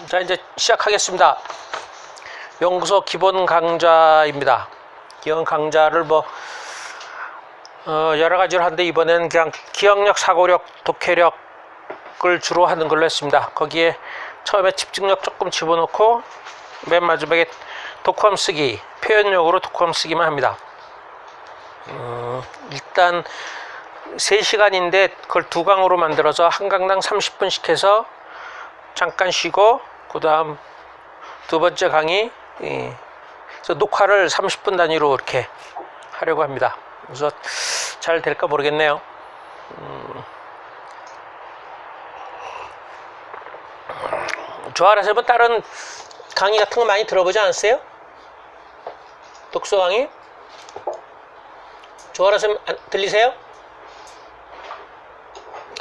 자, 이제 시작하겠습니다. 연구소 기본 강좌입니다. 기본 강좌를 여러 가지로 하는데 이번에는 그냥 기억력, 사고력, 독해력을 주로 하는 걸로 했습니다. 거기에 처음에 집중력 조금 집어넣고 맨 마지막에 독후감 쓰기, 표현력으로 독후감 쓰기만 합니다. 일단 3시간인데 그걸 2강으로 만들어서 한 강당 30분씩 해서 잠깐 쉬고 그 다음 두 번째 강의 그래서 녹화를 30분 단위로 이렇게 하려고 합니다. 그래서 잘 될까 모르겠네요. 조아라 쌤은 다른 강의 같은 거 많이 들어보지 않았어요? 독서 강의? 조아라 쌤 들리세요?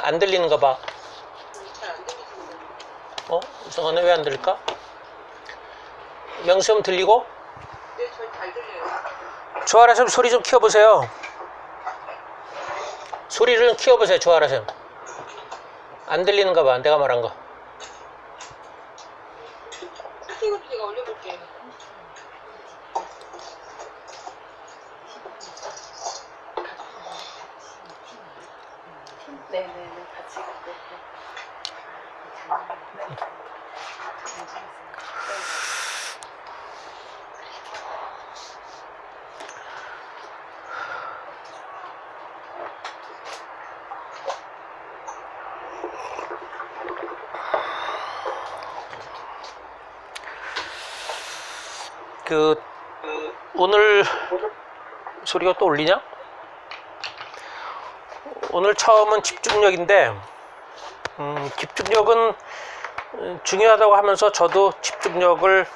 안 들리는가 봐. 이상하네. 왜 안 들릴까? 명수형 들리고? 네, 저 잘 들려요. 조아라 쌤 소리 좀 키워보세요. 소리를 좀 키워보세요, 조아라 쌤. 안 들리는가 봐, 내가 말한 거. 세팅으로 제가 올려볼게요. 네네네, 같이 갖고. 오늘 소리가 또 울리냐? 오늘 처음은 집중력인데 집중력은 중요하다고 하면서 저도 집중력을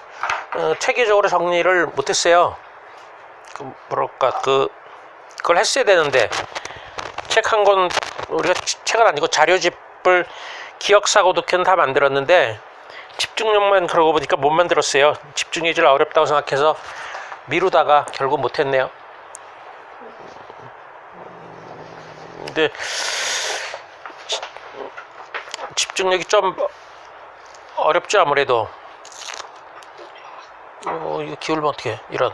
체계적으로 정리를 못했어요. 그걸 했어야 되는데 책 한 권, 우리가 책은 아니고 자료집을 기억사고 독해는 다 만들었는데 집중력만 그러고 보니까 못 만들었어요. 집중이 제일 어렵다고 생각해서 미루다가 결국 못했네요. 근데 집중력이 좀 어렵죠, 아무래도. 이거 기울면 어떡해, 이런.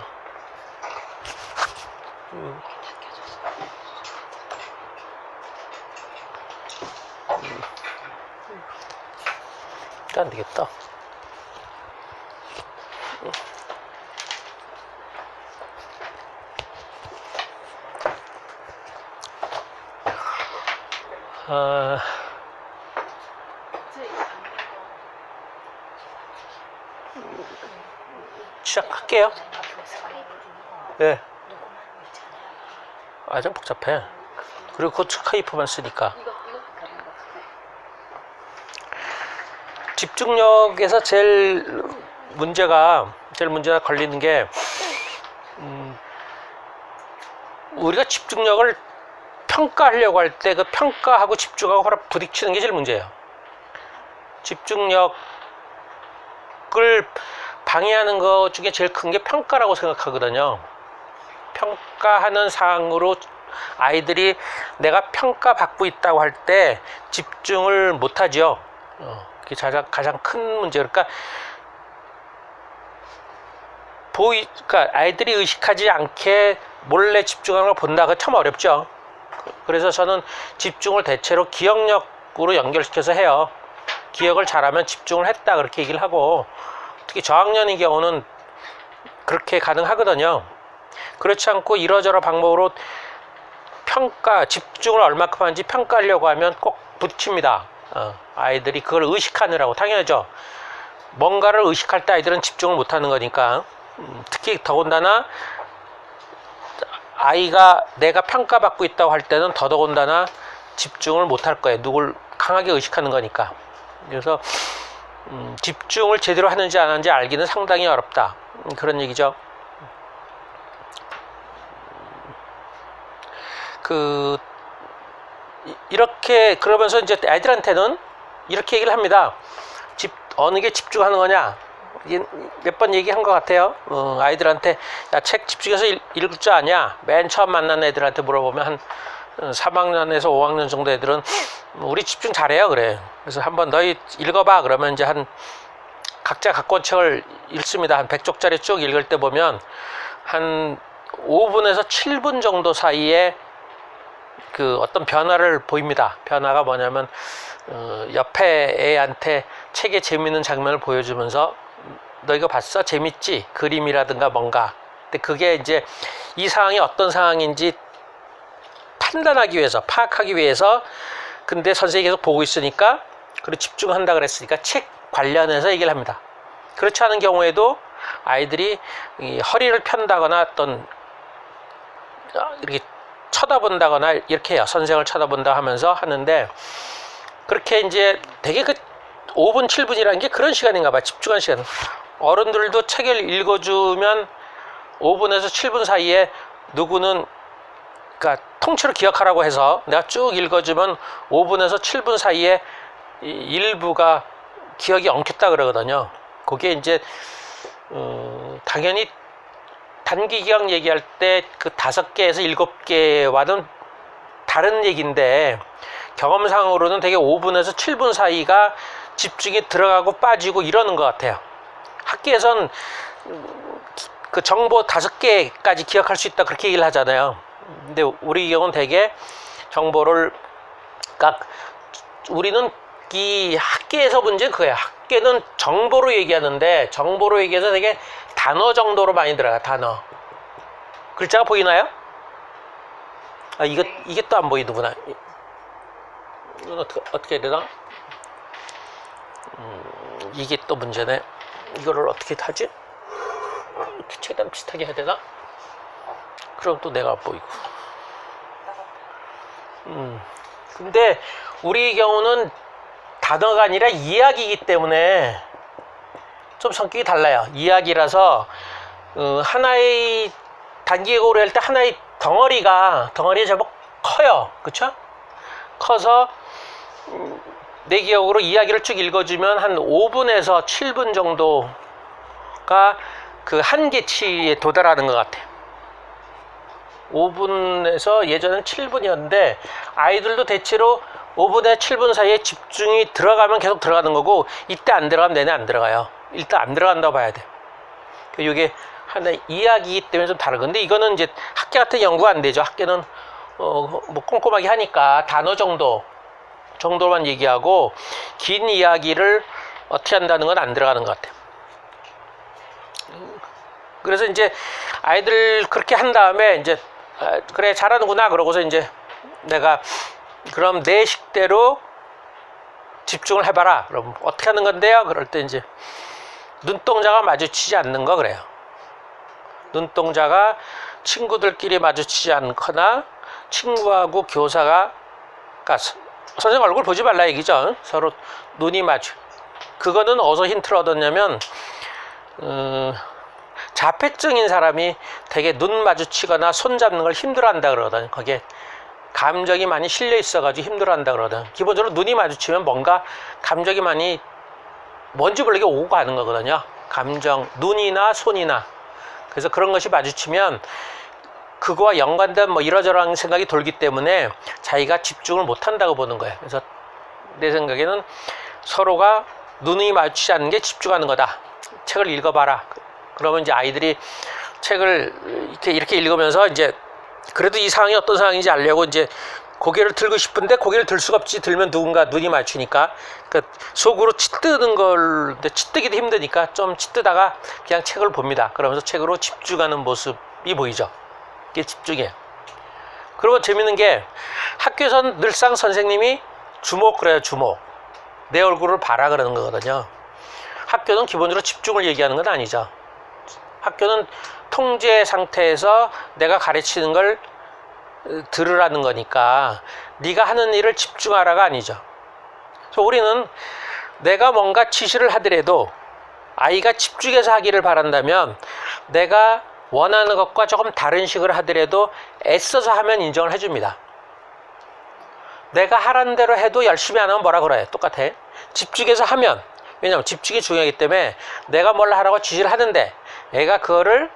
안 되겠다. 시작할게요. 네. 좀 복잡해. 그리고 그 스카이프만 쓰니까. 집중력에서 제일 문제가 걸리는 게 우리가 집중력을 평가하려고 할 때 그 평가하고 집중하고 서로 부딪히는 게 제일 문제예요. 집중력을 방해하는 것 중에 제일 큰 게 평가라고 생각하거든요. 평가하는 사항으로 아이들이 내가 평가받고 있다고 할 때 집중을 못하죠. 그게 가장 큰 문제. 그러니까 아이들이 의식하지 않게 몰래 집중하는 걸 본다가 참 어렵죠. 그래서 저는 집중을 대체로 기억력으로 연결시켜서 해요. 기억을 잘하면 집중을 했다 그렇게 얘기를 하고, 특히 저학년의 경우는 그렇게 가능하거든요. 그렇지 않고 이러저러 방법으로 집중을 얼마큼 하는지 평가하려고 하면 꼭 부딪힙니다. 아이들이 그걸 의식하느라고. 당연하죠. 뭔가를 의식할 때 아이들은 집중을 못하는 거니까. 특히 더군다나 아이가 내가 평가받고 있다고 할 때는 더더군다나 집중을 못할 거예요. 누굴 강하게 의식하는 거니까. 그래서 집중을 제대로 하는지 안 하는지 알기는 상당히 어렵다. 그런 얘기죠. 이렇게 그러면서 이제 아이들한테는 이렇게 얘기를 합니다. 어느 게 집중하는 거냐? 몇 번 얘기한 것 같아요. 아이들한테 야, 책 집중해서 읽을 줄 아냐? 맨 처음 만난 애들한테 물어보면 한 3학년에서 5학년 정도 애들은 우리 집중 잘해요 그래. 그래서 한번 너희 읽어봐 그러면 이제 한 각자 갖고 온 책을 읽습니다. 한 100쪽짜리 쭉 읽을 때 보면 한 5분에서 7분 정도 사이에 그 어떤 변화를 보입니다. 변화가 뭐냐면 옆에 애한테 책의 재미있는 장면을 보여주면서 너 이거 봤어? 재밌지? 그림이라든가 뭔가. 근데 그게 이제 이 상황이 어떤 상황인지 판단하기 위해서, 파악하기 위해서, 근데 선생님이 계속 보고 있으니까, 그리고 집중한다 그랬으니까 책 관련해서 얘기를 합니다. 그렇지 않은 경우에도 아이들이 이 허리를 편다거나 어떤 이렇게 쳐다본다거나 이렇게 해요. 선생을 쳐다본다 하면서 하는데, 그렇게 이제 되게 그 5분, 7분이라는 게 그런 시간인가 봐. 집중한 시간. 어른들도 책을 읽어주면 5분에서 7분 사이에 누구는, 그러니까 통째로 기억하라고 해서 내가 쭉 읽어주면 5분에서 7분 사이에 일부가 기억이 엉켰다 그러거든요. 그게 이제 당연히 단기 기억 얘기할 때 그 5개에서 7개와는 다른 얘기인데, 경험상으로는 되게 5분에서 7분 사이가 집중이 들어가고 빠지고 이러는 것 같아요. 학교에선 그 정보 5개까지 기억할 수 있다 그렇게 얘기를 하잖아요. 근데 우리 경우는 되게 정보를, 그러니까 우리는 이 학계에서 문제는 그거야. 학계는 정보로 얘기하는데, 정보로 얘기해서 되게 단어 정도로 많이 들어가. 단어. 글자가 보이나요? 아, 이게 또 안 보이는구나. 이건 어떻게 해야 되나? 이게 또 문제네. 이거를 어떻게 하지? 이렇게 최대한 비슷하게 해야 되나? 그럼 또 내가 안 보이고. 근데 우리 경우는 단어가 아니라 이야기이기 때문에 좀 성격이 달라요. 이야기라서 하나의 단기적으로 할 때 하나의 덩어리가 제법 커요. 그쵸? 커서 내 기억으로 이야기를 쭉 읽어주면 한 5분에서 7분 정도가 그 한계치에 도달하는 것 같아요. 5분에서 예전엔 7분이었는데 아이들도 대체로 5분에 7분 사이에 집중이 들어가면 계속 들어가는 거고, 이때 안 들어가면 내내 안 들어가요. 일단 안 들어간다고 봐야 돼. 이게 하나의 이야기이기 때문에 좀 다른 건데, 이거는 이제 학교 같은 연구가 안 되죠. 학교는 뭐 꼼꼼하게 하니까 단어 정도만 얘기하고 긴 이야기를 어떻게 한다는 건 안 들어가는 것 같아요. 그래서 이제 아이들 그렇게 한 다음에 이제 그래 잘하는구나 그러고서 이제 내가 그럼 내 식대로 집중을 해봐라. 그럼 어떻게 하는 건데요? 그럴 때 이제 눈동자가 마주치지 않는 거 그래요. 눈동자가 친구들끼리 마주치지 않거나 친구하고 교사가, 그러니까 선생님 얼굴 보지 말라 얘기죠. 서로 눈이 마주. 그거는 어디서 힌트를 얻었냐면 자폐증인 사람이 되게 눈 마주치거나 손 잡는 걸 힘들어한다 그러거든요. 거기에 감정이 많이 실려 있어가지고 힘들어한다 그러거든요. 기본적으로 눈이 마주치면 뭔가 감정이 많이 뭔지 모르게 오고 가는 거거든요. 감정, 눈이나 손이나. 그래서 그런 것이 마주치면 그거와 연관된 뭐 이러저러한 생각이 돌기 때문에 자기가 집중을 못한다고 보는 거예요. 그래서 내 생각에는 서로가 눈이 마주치지 않는 게 집중하는 거다. 책을 읽어봐라. 그러면 이제 아이들이 책을 이렇게 읽으면서 이제 그래도 이 상황이 어떤 상황인지 알려고 이제 고개를 들고 싶은데 고개를 들 수가 없지. 들면 누군가 눈이 맞추니까 그 속으로 치뜨는 걸, 치뜨기도 힘드니까 좀 치뜨다가 그냥 책을 봅니다. 그러면서 책으로 집중하는 모습이 보이죠. 이게 집중이에요. 그리고 재밌는 게 학교에선 늘상 선생님이 주목 그래요. 주목. 내 얼굴을 봐라 그러는 거거든요. 학교는 기본적으로 집중을 얘기하는 건 아니죠. 학교는 통제 상태에서 내가 가르치는 걸 들으라는 거니까 네가 하는 일을 집중하라가 아니죠. 그래서 우리는 내가 뭔가 지시를 하더라도 아이가 집중해서 하기를 바란다면 내가 원하는 것과 조금 다른 식으로 하더라도 애써서 하면 인정을 해줍니다. 내가 하라는 대로 해도 열심히 안 하면 뭐라 그래요? 똑같아. 집중해서 하면, 왜냐면 집중이 중요하기 때문에 내가 뭘 하라고 지시를 하는데 애가 그거를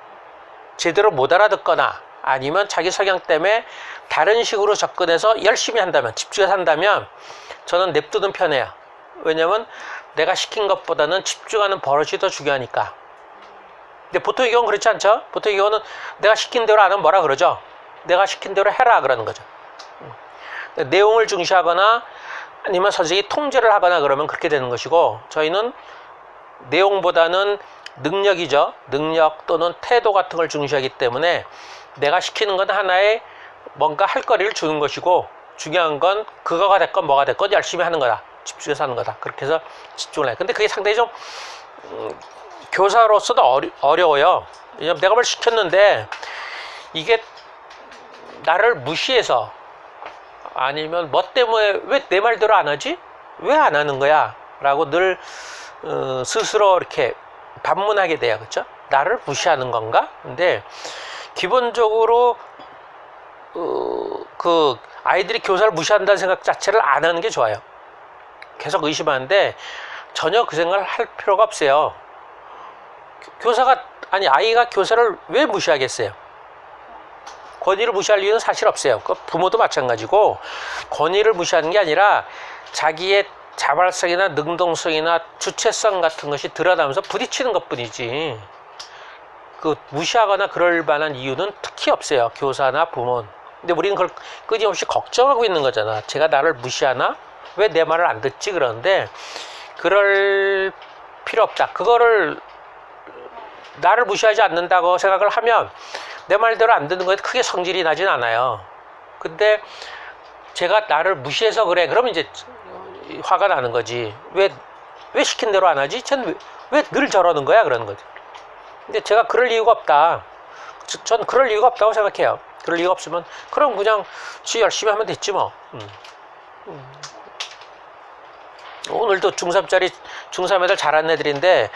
제대로 못 알아듣거나 아니면 자기 성향 때문에 다른 식으로 접근해서 열심히 한다면, 집중해서 한다면 저는 냅두는 편이에요. 왜냐면 내가 시킨 것보다는 집중하는 버릇이 더 중요하니까. 근데 보통의 경우는 그렇지 않죠? 보통의 경우는 내가 시킨 대로 안 하면 뭐라 그러죠? 내가 시킨 대로 해라 그러는 거죠. 내용을 중시하거나 아니면 선생님이 통제를 하거나 그러면 그렇게 되는 것이고, 저희는 내용보다는 능력이죠. 능력 또는 태도 같은 걸 중시하기 때문에 내가 시키는 건 하나의 뭔가 할 거리를 주는 것이고, 중요한 건 그거가 됐건 뭐가 됐건 열심히 하는 거다. 집중해서 하는 거다. 그렇게 해서 집중을 해. 근데 그게 상당히 좀 교사로서도 어려워요. 왜냐면 내가 뭘 시켰는데 이게 나를 무시해서, 아니면 뭐 때문에 왜 내 말대로 안 하지? 왜 안 하는 거야? 라고 늘 스스로 이렇게 반문하게 돼요. 그렇죠? 나를 무시하는 건가? 근데 기본적으로 그 아이들이 교사를 무시한다는 생각 자체를 안 하는 게 좋아요. 계속 의심하는데 전혀 그 생각을 할 필요가 없어요. 아이가 교사를 왜 무시하겠어요? 권위를 무시할 이유는 사실 없어요. 그 부모도 마찬가지고, 권위를 무시하는 게 아니라 자기의 자발성이나 능동성이나 주체성 같은 것이 드러나면서 부딪히는 것뿐이지, 그 무시하거나 그럴 만한 이유는 특히 없어요. 교사나 부모는. 근데 우리는 그걸 끊임없이 걱정하고 있는 거잖아. 제가 나를 무시하나? 왜 내 말을 안 듣지? 그러는데 그럴 필요 없다. 그거를 나를 무시하지 않는다고 생각을 하면 내 말대로 안 듣는 거에 크게 성질이 나진 않아요. 근데 제가 나를 무시해서 그래, 그러면 이제 화가 나는 거지. 왜 시킨 대로 안 하지? 쟤는 왜 늘 저러는 거야? 그러는 거지. 근데 제가 그럴 이유가 없다. 전 그럴 이유가 없다고 생각해요. 그럴 이유가 없으면 그럼 그냥 지 열심히 하면 됐지 뭐. 오늘도 중3 애들 잘하는 애들인데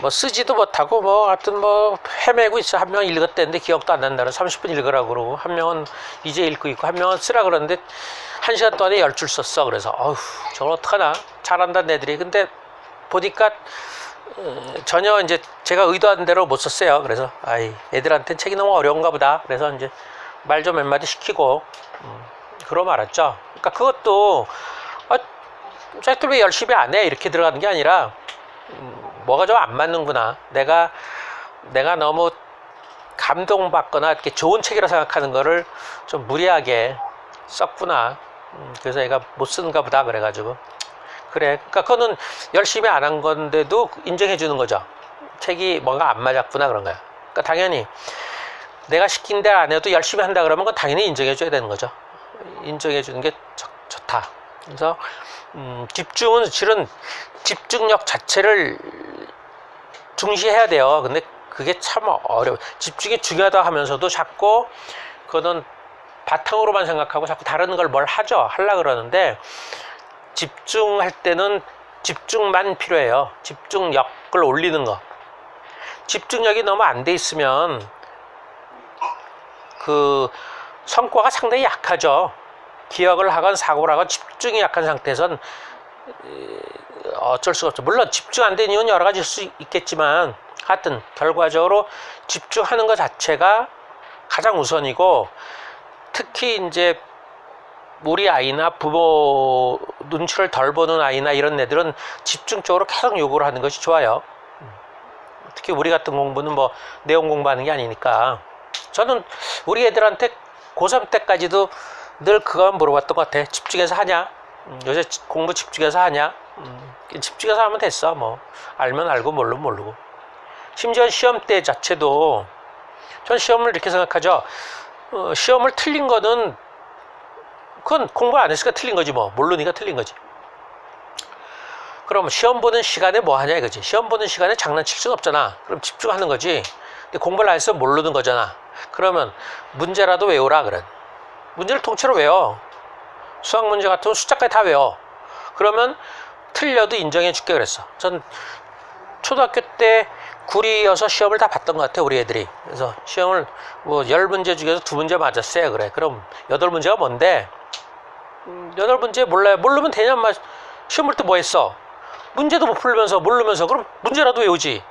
뭐 쓰지도 못하고 뭐 하여튼 뭐 헤매고 있어. 한 명은 읽었대는데 기억도 안 난다. 30분 읽으라고 그러고, 한 명은 이제 읽고 있고, 한 명은 쓰라 그러는데 1시간 동안에 10줄 썼어. 그래서 어휴, 저걸 어떡하나. 잘한다는 애들이. 근데 보니까 전혀 이제 제가 의도한 대로 못 썼어요. 그래서 애들한테는 책이 너무 어려운가 보다. 그래서 이제 말 좀 몇 마디 시키고 그러고 말았죠. 그러니까 그것도 자기들 왜 열심히 안 해? 이렇게 들어가는 게 아니라 뭐가 좀 안 맞는구나. 내가 너무 감동받거나 이렇게 좋은 책이라 생각하는 거를 좀 무리하게 썼구나. 그래서 얘가 못 쓰는가 보다. 그래가지고 그래. 그러니까 그거는 열심히 안 한 건데도 인정해 주는 거죠. 책이 뭔가 안 맞았구나 그런 거야. 그러니까 당연히 내가 시킨 대로 안 해도 열심히 한다 그러면 그건 당연히 인정해 줘야 되는 거죠. 인정해 주는 게 좋다. 그래서 집중은 실은 집중력 자체를 중시해야 돼요. 근데 그게 참 어려워. 집중이 중요하다 하면서도 자꾸 그거는 바탕으로만 생각하고 자꾸 다른 걸 뭘 하려고 그러는데, 집중할 때는 집중만 필요해요. 집중력을 올리는 거. 집중력이 너무 안 돼 있으면 그 성과가 상당히 약하죠. 기억을 하건 사고를 하건 집중이 약한 상태에선 어쩔 수가 없죠. 물론 집중 안 되는 이유는 여러 가지일 수 있겠지만, 하여튼 결과적으로 집중하는 것 자체가 가장 우선이고, 특히 이제 우리 아이나 부모 눈치를 덜 보는 아이나 이런 애들은 집중적으로 계속 요구를 하는 것이 좋아요. 특히 우리 같은 공부는 뭐 내용 공부하는 게 아니니까. 저는 우리 애들한테 고3 때까지도 늘 그거 물어봤던 것 같아. 집중해서 하냐? 요새 공부 집중해서 하냐? 집중해서 하면 됐어. 뭐 알면 알고 모르면 모르고. 심지어 시험 때 자체도 전 시험을 이렇게 생각하죠. 시험을 틀린 거는 그건 공부 안 했으니까 틀린 거지 뭐. 모르니까 틀린 거지. 그럼 시험 보는 시간에 뭐 하냐 이거지. 시험 보는 시간에 장난칠 수는 없잖아. 그럼 집중하는 거지. 근데 공부를 안 해서 모르는 거잖아. 그러면 문제라도 외우라 그래. 문제를 통째로 외워. 수학 문제 같은 숫자까지 다 외워. 그러면 틀려도 인정해 줄게 그랬어. 전 초등학교 때 구리여서 시험을 다 봤던 것 같아 우리 애들이. 그래서 시험을 뭐 10문제 중에서 2문제 맞았어요. 그래. 그럼 8문제가 뭔데? 8문제 몰라요. 모르면 되냐? 시험 볼 때 뭐 했어? 문제도 못 풀면서 모르면서 그럼 문제라도 외우지.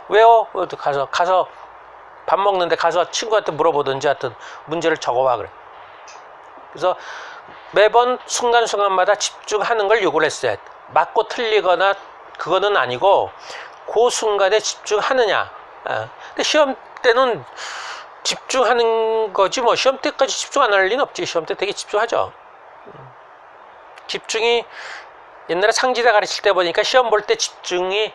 외워. 가서 밥 먹는데 가서 친구한테 물어보든지 하여튼 문제를 적어와 그래. 그래서 매번 순간순간마다 집중하는 걸 요구를 했어요. 맞고 틀리거나 그거는 아니고 그 순간에 집중하느냐. 근데 시험 때는 집중하는 거지 뭐 시험 때까지 집중 안 할 리는 없지. 시험 때 되게 집중하죠. 집중이 옛날에 상지대 가르칠 때 보니까 시험 볼 때 집중이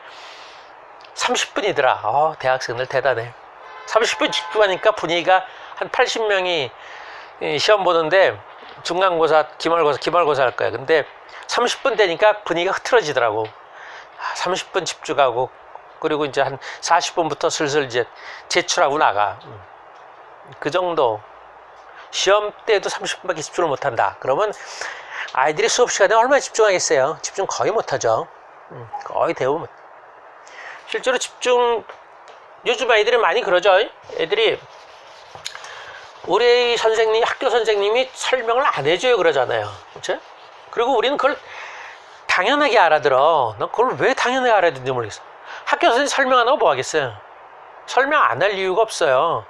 30분이더라. 대학생들 대단해. 30분 집중하니까 분위기가 한 80명이 시험 보는데 중간고사, 기말고사 할 거야. 근데 30분 되니까 분위기가 흐트러지더라고. 30분 집중하고 그리고 이제 한 40분부터 슬슬 이제 제출하고 나가. 그 정도. 시험 때도 30분밖에 집중을 못한다. 그러면 아이들이 수업 시간에 얼마나 집중하겠어요? 집중 거의 못하죠. 거의 대부분. 실제로 집중, 요즘 아이들이 많이 그러죠. 애들이 우리 선생님, 학교 선생님이 설명을 안 해줘요 그러잖아요. 그렇죠? 그리고 우리는 그걸 당연하게 알아들어. 난 그걸 왜 당연하게 알아듣는지 모르겠어. 학교 선생님 설명 안 하고 뭐 하겠어요? 설명 안 할 이유가 없어요.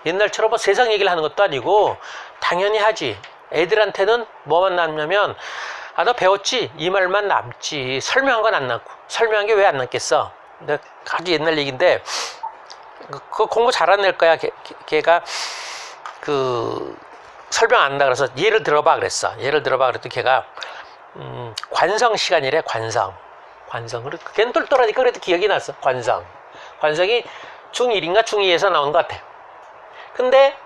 옛날처럼 뭐 세상 얘기를 하는 것도 아니고 당연히 하지. 애들한테는 뭐만 남냐면 너 배웠지? 이 말만 남지. 설명한 건 안 남고. 설명한 게 왜 안 남겠어? 근데 아주 옛날 얘기인데 그 공부 잘하는 애일 거야. 걔가 그 설명 안 한다 그래서 예를 들어봐 그랬어. 예를 들어봐 그랬더니 걔가 관성 시간이래. 관성. 걔는 똘똘하니까 그래도 기억이 났어. 관성이 중1인가 중2에서 나온 것 같아. 근데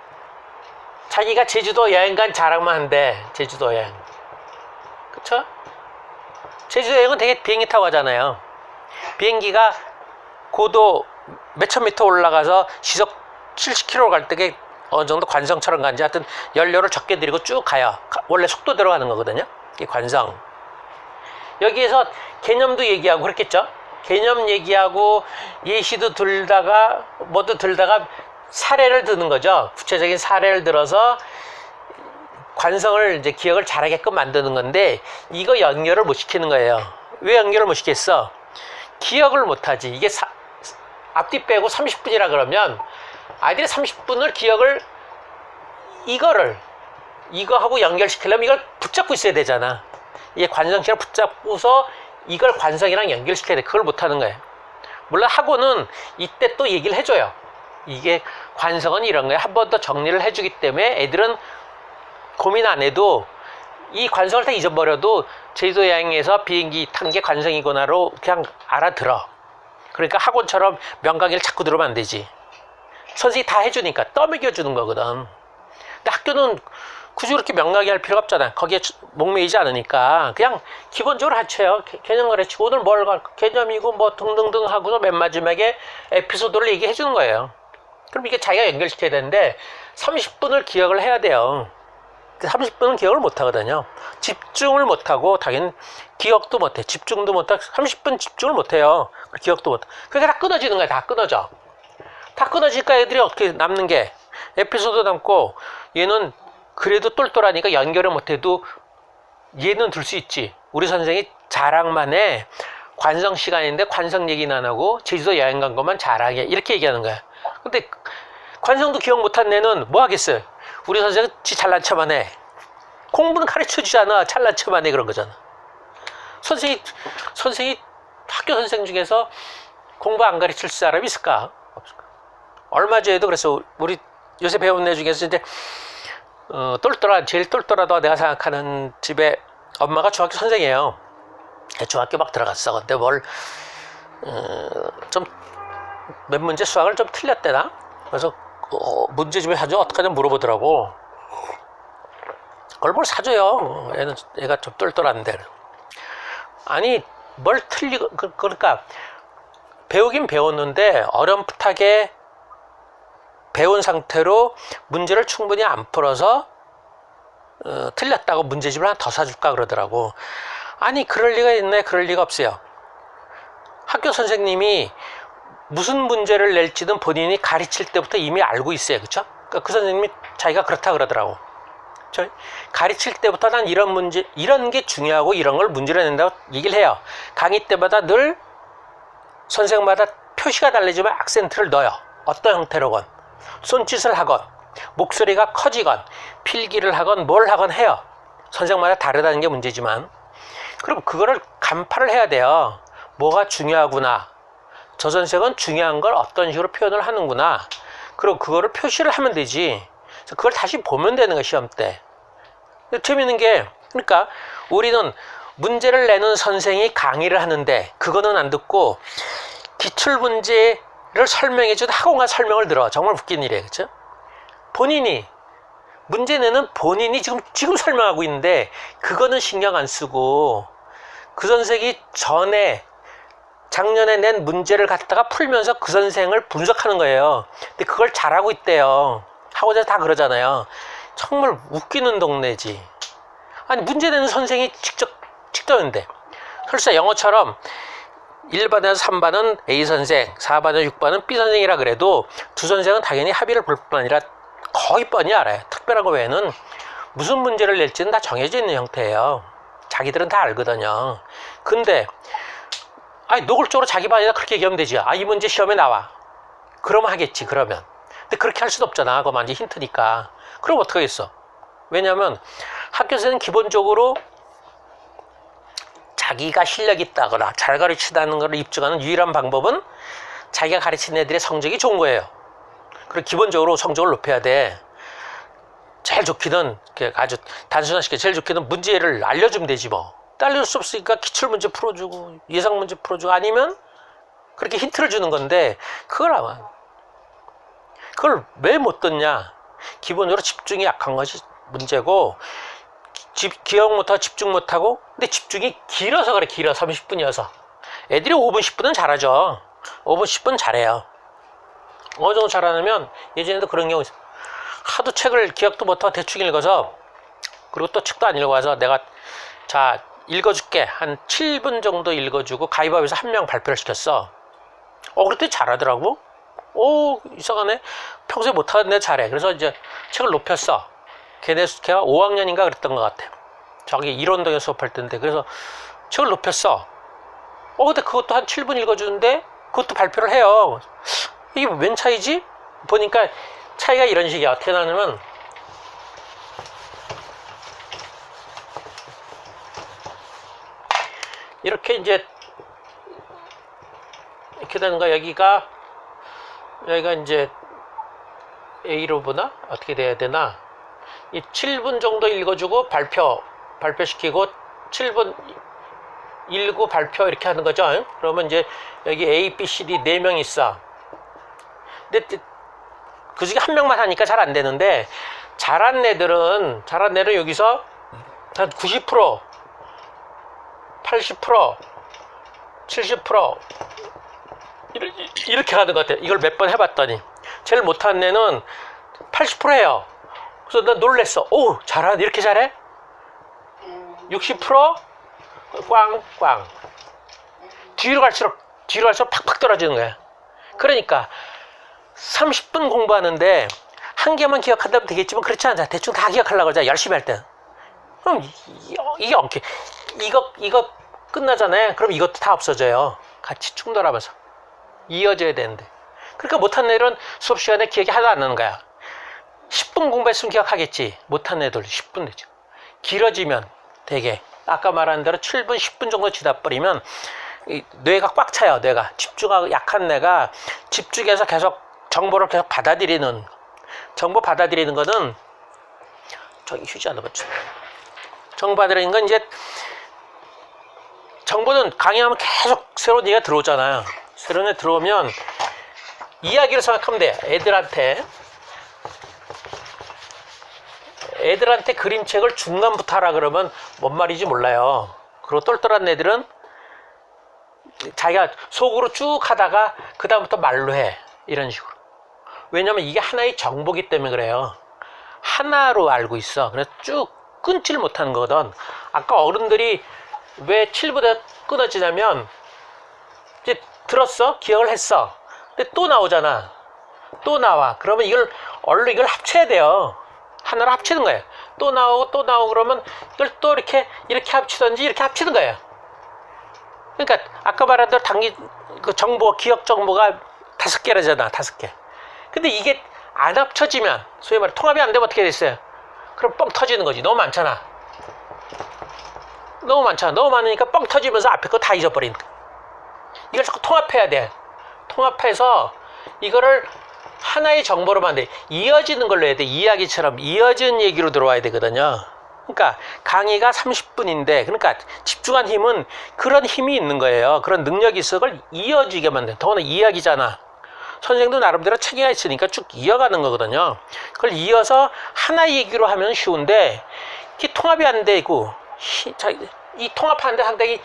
자기가 제주도 여행 간 자랑만 한대. 제주도 여행. 그쵸? 제주도 여행은 되게 비행기 타고 가잖아요. 비행기가 고도 몇천 미터 올라가서 시속 70km 갈 때 어느 정도 관성처럼 간지 하여튼 연료를 적게 들이고 쭉 가요. 원래 속도대로 가는 거거든요. 이게 관성. 여기에서 개념도 얘기하고 그랬겠죠? 개념 얘기하고 예시도 들다가 사례를 드는 거죠. 구체적인 사례를 들어서 관성을 이제 기억을 잘하게끔 만드는 건데 이거 연결을 못 시키는 거예요. 왜 연결을 못 시켰어? 기억을 못 하지. 이게 앞뒤 빼고 30분이라 그러면 아이들이 30분을 기억을 이거하고 연결시키려면 이걸 붙잡고 있어야 되잖아. 이게 관성시랑 붙잡고서 이걸 관성이랑 연결시켜야 돼. 그걸 못 하는 거예요. 물론 학원은 이때 또 얘기를 해줘요. 이게 관성은 이런 거예요. 한 번 더 정리를 해주기 때문에 애들은 고민 안 해도 이 관성을 다 잊어버려도 제주도 여행에서 비행기 탄 게 관성이구나로 그냥 알아들어. 그러니까 학원처럼 명강의를 자꾸 들으면 안 되지. 선생님이 다 해주니까 떠먹여주는 거거든. 근데 학교는 굳이 그렇게 명강의 할 필요가 없잖아. 거기에 목매이지 않으니까 그냥 기본적으로 가르쳐요. 개념 가르치고 오늘 뭘 개념이고 뭐 등등등 하고서 맨 마지막에 에피소드를 얘기해 주는 거예요. 그럼 이게 자기가 연결시켜야 되는데 30분을 기억을 해야 돼요. 30분은 기억을 못 하거든요. 집중을 못 하고 당연히 기억도 못 해. 집중도 못 하고 30분 집중을 못 해요. 기억도 못 해. 그러니까 다 끊어지는 거야. 다 끊어져. 다 끊어지니까 애들이 어떻게 남는 게 에피소드 남고 얘는 그래도 똘똘하니까 연결을 못 해도 얘는 들 수 있지. 우리 선생이 자랑만 해. 관성 시간인데 관성 얘기는 안 하고 제주도 여행 간 것만 자랑해. 이렇게 얘기하는 거야. 근데 관성도 기억 못한 애는 뭐 하겠어요? 우리 선생은 지 잘난 척만 해. 공부는 가르쳐 주지 않아. 잘난 척만 해. 그런 거잖아. 선생이 학교 선생 중에서 공부 안 가르칠 사람이 있을까? 없을까? 얼마 전에도 그래서 우리 요새 배운 애 중에서 이제 제일 똘똘하다고 내가 생각하는 집에 엄마가 중학교 선생이에요. 중학교 막 들어갔어. 근데 몇 문제 수학을 좀 틀렸대나? 그래서 문제 집에 사줘 어떡하냐 물어보더라고. 그걸 뭘 사줘요. 애가 좀 똘똘한데. 아니 뭘 틀리고 그러니까 배우긴 배웠는데 어렴풋하게 배운 상태로 문제를 충분히 안 풀어서 틀렸다고 문제집을 하나 더 사줄까 그러더라고. 아니 그럴 리가 있나요? 그럴 리가 없어요. 학교 선생님이 무슨 문제를 낼지는 본인이 가르칠 때부터 이미 알고 있어요. 그쵸? 그러니까 그 선생님이 자기가 그렇다 그러더라고. 가르칠 때부터 난 이런 문제, 이런 게 중요하고 이런 걸 문제로 낸다고 얘기를 해요. 강의 때마다 늘 선생마다 표시가 달라지면 악센트를 넣어요. 어떤 형태로건. 손짓을 하건, 목소리가 커지건, 필기를 하건, 뭘 하건 해요. 선생마다 다르다는 게 문제지만. 그럼 그거를 간파를 해야 돼요. 뭐가 중요하구나. 저 선생은 중요한 걸 어떤 식으로 표현을 하는구나. 그리고 그거를 표시를 하면 되지. 그래서 그걸 다시 보면 되는 거야, 시험 때. 재밌는 게, 그러니까 우리는 문제를 내는 선생이 강의를 하는데 그거는 안 듣고 기출 문제를 설명해 준 학원가 설명을 들어. 정말 웃긴 일이에요. 그렇죠? 본인이 문제 내는 본인이 지금 설명하고 있는데 그거는 신경 안 쓰고 그 선생이 전에 작년에 낸 문제를 갖다가 풀면서 그 선생을 분석하는 거예요. 근데 그걸 잘하고 있대요. 학원에서 다 그러잖아요. 정말 웃기는 동네지. 아니 문제 내는 선생이 직접 했는데 설사 영어처럼 1반에서 3반은 A 선생, 4반에서 6반은 B 선생이라 그래도 두 선생은 당연히 합의를 볼 뿐 아니라 거의 뻔히 알아요. 특별한 거 외에는 무슨 문제를 낼지는 다 정해져 있는 형태예요. 자기들은 다 알거든요. 근데 아니 노골적으로 자기 반에다 그렇게 얘기하면 되지. 이 문제 시험에 나와. 그러면 하겠지. 그러면. 근데 그렇게 할 수도 없잖아. 그거 완전 힌트니까. 그럼 어떻게 하겠어? 왜냐면 학교에서는 기본적으로 자기가 실력이 있다거나 잘 가르치다는 걸 입증하는 유일한 방법은 자기가 가르친 애들의 성적이 좋은 거예요. 그리고 기본적으로 성적을 높여야 돼. 제일 좋기는 아주 단순화시켜 제일 좋기는 문제를 알려주면 되지 뭐. 알려줄 수 없으니까 기출문제 풀어주고 예상문제 풀어주고 아니면 그렇게 힌트를 주는 건데 그걸 왜 못 듣냐. 기본적으로 집중이 약한 것이 문제고 기억 못하고 집중 못하고 근데 집중이 길어서 그래. 길어 30분이어서 애들이 5분 10분은 잘하죠. 5분 10분 잘해요. 어느 정도 잘하냐면 예전에도 그런 경우 있어. 하도 책을 기억도 못하고 대충 읽어서 그리고 또 책도 안 읽어와서 내가 자 읽어줄게 한 7분 정도 읽어주고 가위바위보에서 한 명 발표를 시켰어. 그랬더니 잘하더라고. 이상하네. 평소에 못하던 애 잘해. 그래서 이제 책을 높였어. 걔가 5학년인가 그랬던 것 같아. 저기 일원동에 수업할 때인데 그래서 책을 높였어. 근데 그것도 한 7분 읽어주는데 그것도 발표를 해요. 이게 웬 차이지? 보니까 차이가 이런 식이야. 어떻게 나냐면 이렇게 이제 이렇게 되는 거야. 여기가 이제 A로 보나? 어떻게 돼야 되나? 이 7분 정도 읽어주고 발표시키고 7분 읽고 발표 이렇게 하는 거죠. 그러면 이제 여기 A, B, C, D 4명 있어. 근데 그 중에 한 명만 하니까 잘 안 되는데 잘한 애들은 여기서 한 90%, 80%, 70% 이렇게 가는 것 같아요. 이걸 몇 번 해봤더니 제일 못한 애는 80% 해요. 그래서 나 놀랬어. 잘하네. 이렇게 잘해? 60% 꽝꽝. 뒤로 갈수록 팍팍 떨어지는 거야. 그러니까 30분 공부하는데 한 개만 기억한다면 되겠지만 그렇지 않아. 대충 다 기억하려고 그러자. 열심히 할 때. 그럼 이게 어떻게 이거 끝나잖아요. 그럼 이것도 다 없어져요. 같이 충돌하면서 이어져야 되는데. 그러니까 못한 애들은 수업 시간에 기억이 하나도 안 나는 거야. 10분 공부했으면 기억하겠지. 못한 애들 10분 되죠. 길어지면 되게 아까 말한 대로 7분 10분 정도 지다 버리면 뇌가 꽉 차요. 뇌가 집중하고 약한 뇌가 집중해서 계속 정보를 계속 받아들이는 거는 저기 휴지 하나 맞춰. 정보 받아들이는 건 이제 정보는 강의하면 계속 새로운 얘기가 들어오잖아요. 새로운 애 들어오면 이야기를 생각하면 돼. 애들한테 그림책을 중간부터 하라 그러면 뭔 말인지 몰라요. 그리고 똘똘한 애들은 자기가 속으로 쭉 하다가 그 다음부터 말로 해. 이런 식으로. 왜냐면 이게 하나의 정보기 때문에 그래요. 하나로 알고 있어. 그래서 쭉 끊지를 못하는 거거든. 아까 어른들이 왜 7부대 끊어지냐면 이제 들었어? 기억을 했어. 근데 또 나오잖아. 또 나와. 그러면 이걸 합쳐야 돼요. 하나로 합치는 거예요. 또 나오고 그러면 이걸 또 이렇게 합치든지 이렇게 합치는 거예요. 그러니까 아까 말한 대로 그 정보, 기억 정보가 5개라잖아. 5개. 근데 이게 안 합쳐지면 소위 말해 통합이 안 되면 어떻게 됐어요? 그럼 뻥 터지는 거지. 너무 많잖아. 너무 많으니까 뻥 터지면서 앞에 거 다 잊어버리는 거야. 이걸 자꾸 통합해야 돼. 통합해서 이거를 하나의 정보로만 돼. 이어지는 걸로 해야 돼. 이야기처럼 이어진 얘기로 들어와야 되거든요. 그러니까 강의가 30분인데 그러니까 집중한 힘은 그런 힘이 있는 거예요. 그런 능력이 있어. 그걸 이어지게 만든. 더구나 이야기잖아. 선생도 나름대로 체계가 있으니까 쭉 이어가는 거거든요. 그걸 이어서 하나의 얘기로 하면 쉬운데 이게 통합이 안 되고 이 통합하는데 상당히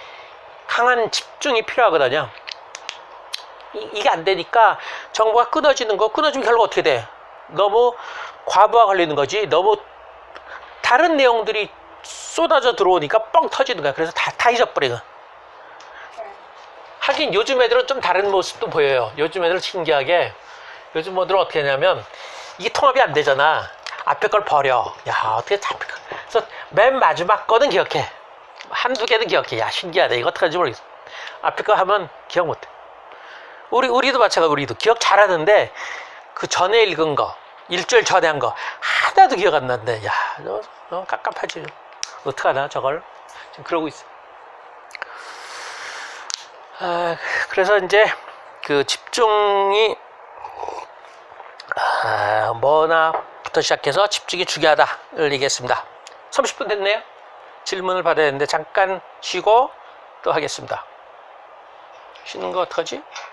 강한 집중이 필요하거든요. 이게 안 되니까 정보가 끊어지는 거. 끊어지면 결국 어떻게 돼? 너무 과부하 걸리는 거지. 너무 다른 내용들이 쏟아져 들어오니까 뻥 터지는 거야. 그래서 다 잊어버리고. 하긴 요즘 애들은 좀 다른 모습도 보여요. 요즘 애들 신기하게 요즘 애들은 어떻게 하냐면 이게 통합이 안 되잖아. 앞에 걸 버려. 야, 어떻게 잡힐까? 그래서 맨 마지막 거는 기억해. 한두 개는 기억해. 야, 신기하다. 이거 어떡하는지 모르겠어. 앞에 거 하면 기억 못해. 우리도 마찬가지고 우리도 기억 잘하는데 그 전에 읽은 거, 일주일 전에 한 거 하나도 기억 안 난대. 야, 너 깝깝하지. 어떡하나 저걸. 지금 그러고 있어. 그래서 이제 그 집중이 뭐나부터 시작해서 집중이 중요하다를 얘기했습니다. 30분 됐네요. 질문을 받아야 되는데 잠깐 쉬고 또 하겠습니다. 쉬는 거 어떡하지?